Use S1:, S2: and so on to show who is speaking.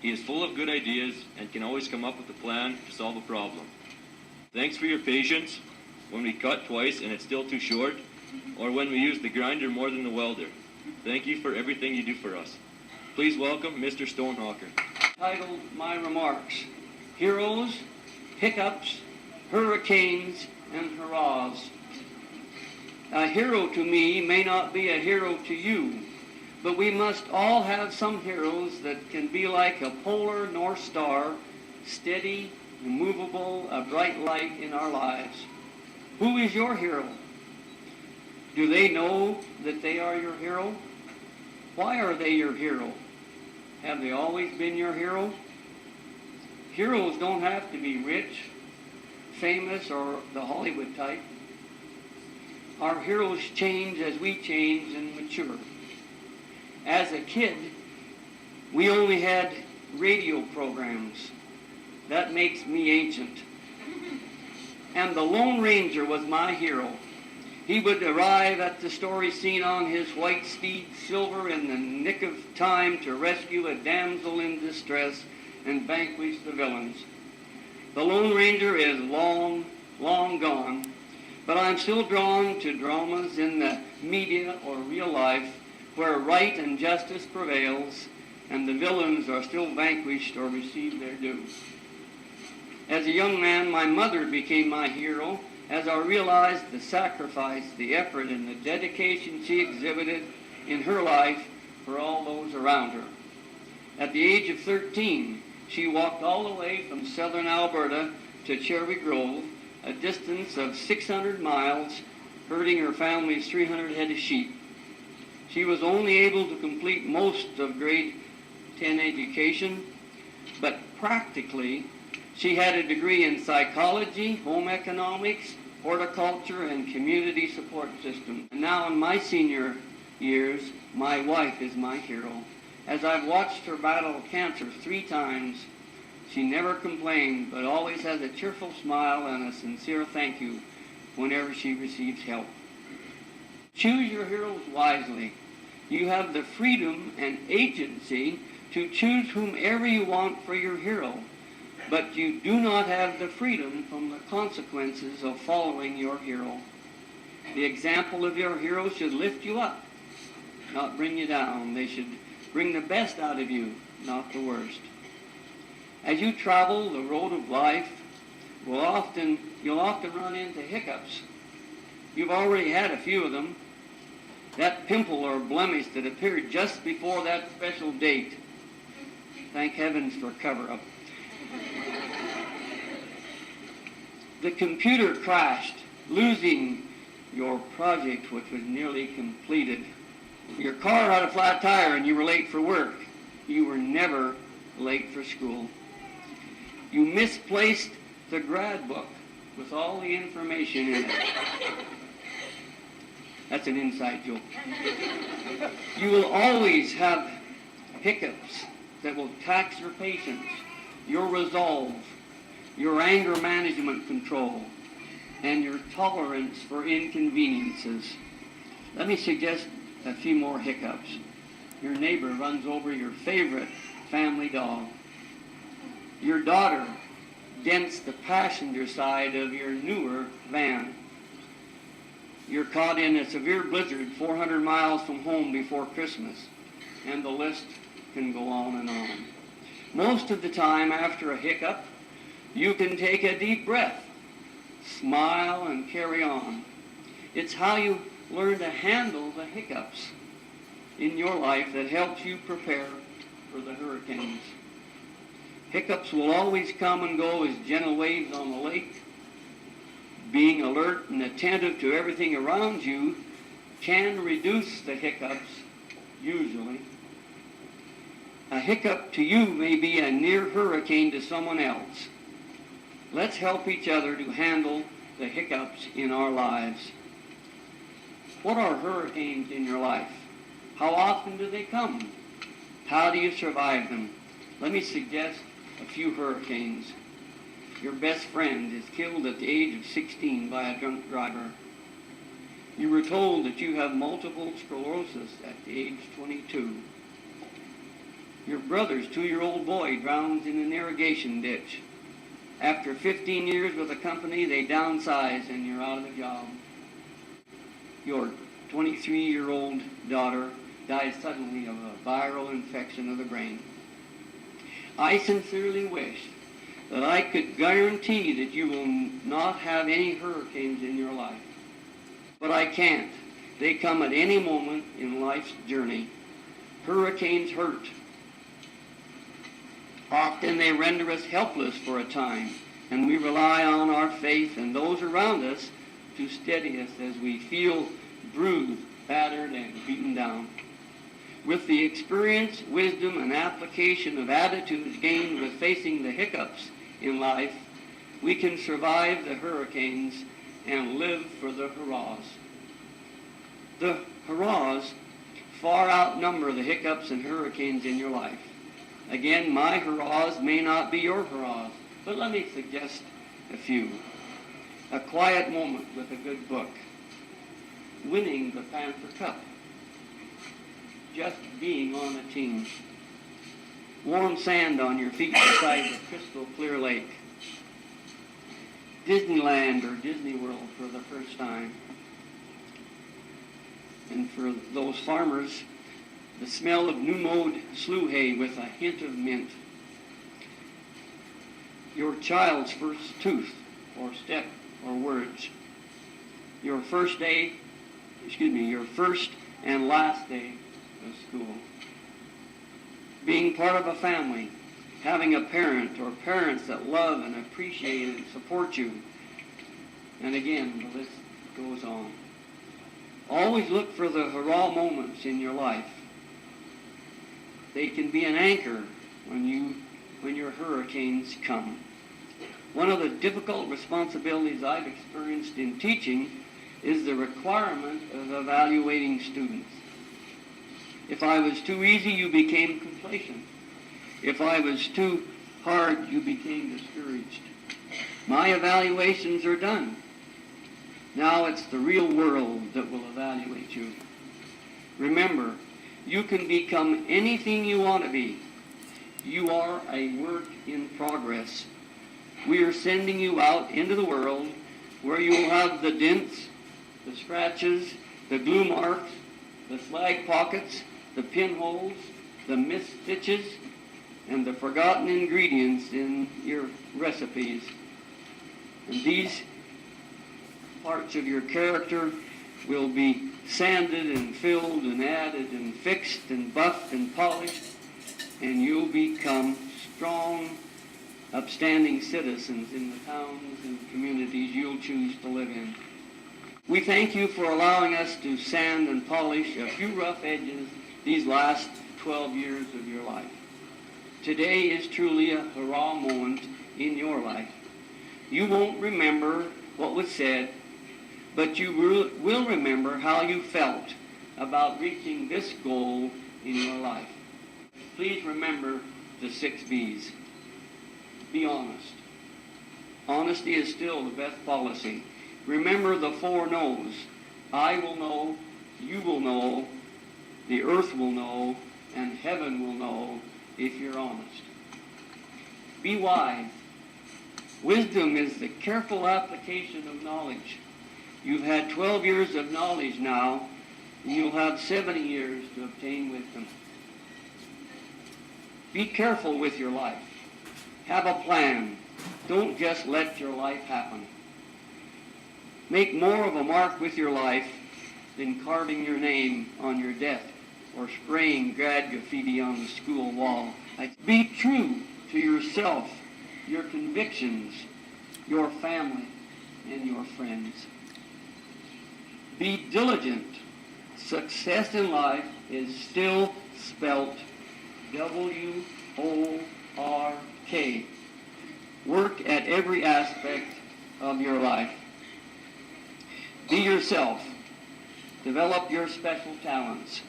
S1: He is full of good ideas and can always come up with a plan to solve a problem. Thanks for your patience when we cut twice and it's still too short, or when we use the grinder more than the welder. Thank you for everything you do for us. Please welcome Mr. Stonehawker.
S2: Titled my remarks, Heroes, Hiccups, Hurricanes, and Hurrahs. A hero to me may not be a hero to you, but we must all have some heroes that can be like a polar North Star, steady, immovable, a bright light in our lives. Who is your hero? Do they know that they are your hero? Why are they your hero? Have they always been your hero? Heroes don't have to be rich, famous, or the Hollywood type. Our heroes change as we change and mature. As a kid, we only had radio programs. That makes me ancient. And the Lone Ranger was my hero. He would arrive at the story scene on his white steed Silver in the nick of time to rescue a damsel in distress and vanquish the villains. The Lone Ranger is long, long gone, but I'm still drawn to dramas in the media or real life where right and justice prevails and the villains are still vanquished or receive their due. As a young man, my mother became my hero as I realized the sacrifice, the effort, and the dedication she exhibited in her life for all those around her. At the age of 13, she walked all the way from southern Alberta to Cherry Grove, a distance of 600 miles, herding her family's 300 head of sheep. She was only able to complete most of grade 10 education, but practically she had a degree in psychology, home economics, horticulture, and community support system. And now in my senior years, my wife is my hero. As I've watched her battle cancer 3 times, she never complained, but always has a cheerful smile and a sincere thank you whenever she receives help. Choose your heroes wisely. You have the freedom and agency to choose whomever you want for your hero, but you do not have the freedom from the consequences of following your hero. The example of your hero should lift you up, not bring you down. They should bring the best out of you, not the worst. As you travel the road of life, you'll often run into hiccups. You've already had a few of them. That pimple or blemish that appeared just before that special date. Thank heavens for cover-up. The computer crashed, losing your project, which was nearly completed. Your car had a flat tire and you were late for work. You were never late for school. You misplaced the grad book with all the information in it. That's an inside joke. You will always have hiccups that will tax your patience, your resolve, your anger management control, and your tolerance for inconveniences. Let me suggest a few more hiccups. Your neighbor runs over your favorite family dog. Your daughter dents the passenger side of your newer van. You're caught in a severe blizzard 400 miles from home before Christmas, and the list can go on and on. Most of the time after a hiccup, you can take a deep breath, smile, and carry on. It's how you learn to handle the hiccups in your life that helps you prepare for the hurricanes. Hiccups will always come and go as gentle waves on the lake. Being alert and attentive to everything around you can reduce the hiccups, usually. A hiccup to you may be a near hurricane to someone else. Let's help each other to handle the hiccups in our lives. What are hurricanes in your life? How often do they come? How do you survive them? Let me suggest a few hurricanes. Your best friend is killed at the age of 16 by a drunk driver. You were told that you have multiple sclerosis at the age 22. Your brother's 2-year-old boy drowns in an irrigation ditch. After 15 years with a company, they downsize and you're out of a job. Your 23-year-old daughter dies suddenly of a viral infection of the brain. I sincerely wish that I could guarantee that you will not have any hurricanes in your life. But I can't. They come at any moment in life's journey. Hurricanes hurt. Often they render us helpless for a time, and we rely on our faith and those around us to steady us as we feel bruised, battered, and beaten down. With the experience, wisdom, and application of attitudes gained with facing the hiccups in life, we can survive the hurricanes and live for the hurrahs. The hurrahs far outnumber the hiccups and hurricanes in your life. Again, my hurrahs may not be your hurrahs, but let me suggest a few. A quiet moment with a good book. Winning the Panther Cup. Just being on a team. Warm sand on your feet beside the crystal clear lake. Disneyland or Disney World for the first time. And for those farmers, the smell of new-mowed slough hay with a hint of mint. Your child's first tooth or step or words. Your first and last day of school. Being part of a family, having a parent or parents that love and appreciate and support you. And again, the list goes on. Always look for the hurrah moments in your life. They can be an anchor when your hurricanes come. One of the difficult responsibilities I've experienced in teaching is the requirement of evaluating students. If I was too easy, you became complacent. If I was too hard, you became discouraged. My evaluations are done. Now it's the real world that will evaluate you. Remember, you can become anything you want to be. You are a work in progress. We are sending you out into the world where you will have the dents, the scratches, the glue marks, the slag pockets, the pinholes, the missed stitches, and the forgotten ingredients in your recipes. And these parts of your character will be sanded and filled and added and fixed and buffed and polished, and you'll become strong, upstanding citizens in the towns and communities you'll choose to live in. We thank you for allowing us to sand and polish a few rough edges these last 12 years of your life. Today is truly a hurrah moment in your life. You won't remember what was said, but you will remember how you felt about reaching this goal in your life. Please remember the 6 B's. Be honest. Honesty is still the best policy. Remember the 4 no's. I will know, you will know, the earth will know, and heaven will know if you're honest. Be wise. Wisdom is the careful application of knowledge. You've had 12 years of knowledge now, and you'll have 70 years to obtain wisdom. Be careful with your life. Have a plan. Don't just let your life happen. Make more of a mark with your life than carving your name on your desk or spraying grad graffiti on the school wall. Be true to yourself, your convictions, your family, and your friends. Be diligent. Success in life is still spelt W.O.R.K. Work at every aspect of your life. Be yourself. Develop your special talents.